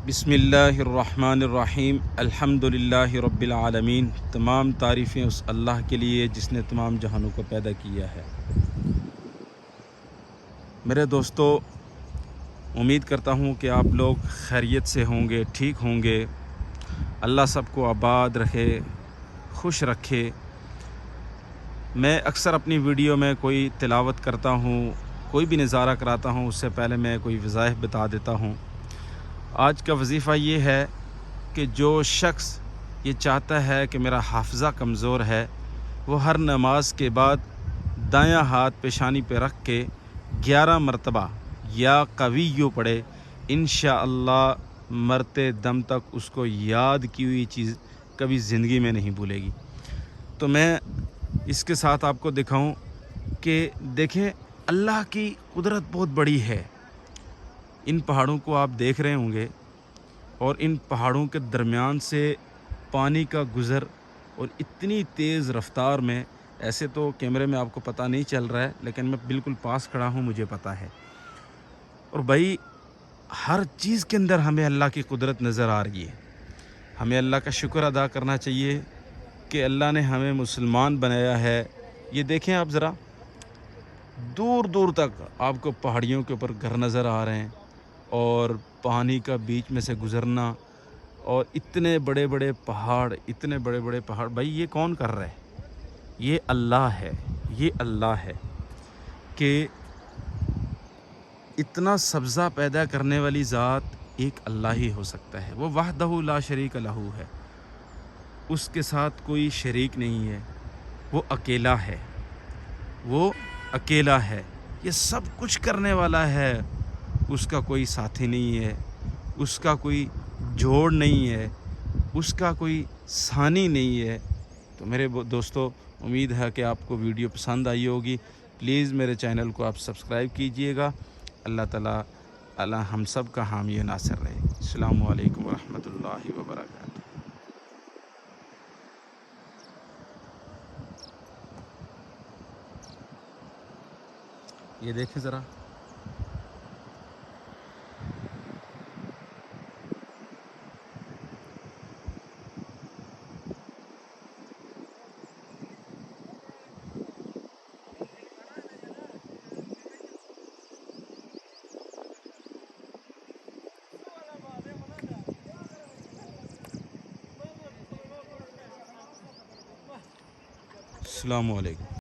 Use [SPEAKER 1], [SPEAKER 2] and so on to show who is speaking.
[SPEAKER 1] بسم اللہ الرحمن الرحیم الحمدللہ رب العالمین۔ تمام تعریفیں اس اللہ کے لیے جس نے تمام جہانوں کو پیدا کیا ہے۔ میرے دوستو، امید کرتا ہوں کہ آپ لوگ خیریت سے ہوں گے، ٹھیک ہوں گے۔ اللہ سب کو آباد رکھے، خوش رکھے۔ میں اکثر اپنی ویڈیو میں کوئی تلاوت کرتا ہوں، کوئی بھی نظارہ کراتا ہوں، اس سے پہلے میں کوئی وظائف بتا دیتا ہوں۔ آج کا وظیفہ یہ ہے کہ جو شخص یہ چاہتا ہے کہ میرا حافظہ کمزور ہے، وہ ہر نماز کے بعد دایاں ہاتھ پیشانی پہ رکھ کے 11 مرتبہ یا قویو پڑھے۔ انشاءاللہ مرتے دم تک اس کو یاد کی ہوئی چیز کبھی زندگی میں نہیں بھولے گی۔ تو میں اس کے ساتھ آپ کو دکھاؤں کہ دیکھیں، اللہ کی قدرت بہت بڑی ہے۔ ان پہاڑوں کو آپ دیکھ رہے ہوں گے، اور ان پہاڑوں کے درمیان سے پانی کا گزر، اور اتنی تیز رفتار میں، ایسے تو کیمرے میں آپ کو پتہ نہیں چل رہا ہے، لیکن میں بالکل پاس کھڑا ہوں، مجھے پتہ ہے۔ اور بھائی، ہر چیز کے اندر ہمیں اللہ کی قدرت نظر آ رہی ہے۔ ہمیں اللہ کا شکر ادا کرنا چاہیے کہ اللہ نے ہمیں مسلمان بنایا ہے۔ یہ دیکھیں آپ ذرا، دور دور تک آپ کو پہاڑیوں کے اوپر گھر نظر آ رہے ہیں، اور پانی کا بیچ میں سے گزرنا، اور اتنے بڑے بڑے پہاڑ، بھائی یہ کون کر رہا ہے؟ یہ اللہ ہے، یہ اللہ ہے کہ اتنا سبزہ پیدا کرنے والی ذات ایک اللہ ہی ہو سکتا ہے۔ وہ وحدہ لا شریک لہ ہے، اس کے ساتھ کوئی شریک نہیں ہے، وہ اکیلا ہے، وہ اکیلا ہے، یہ سب کچھ کرنے والا ہے۔ اس کا کوئی ساتھی نہیں ہے، اس کا کوئی جوڑ نہیں ہے، اس کا کوئی ثانی نہیں ہے۔ تو میرے دوستو، امید ہے کہ آپ کو ویڈیو پسند آئی ہوگی۔ پلیز میرے چینل کو آپ سبسکرائب کیجئے گا۔ اللہ تعالیٰ ہم سب کا حامی و ناصر رہے۔ السلام علیکم ورحمۃ اللہ وبرکاتہ۔ یہ دیکھیں ذرا، السلام علیکم۔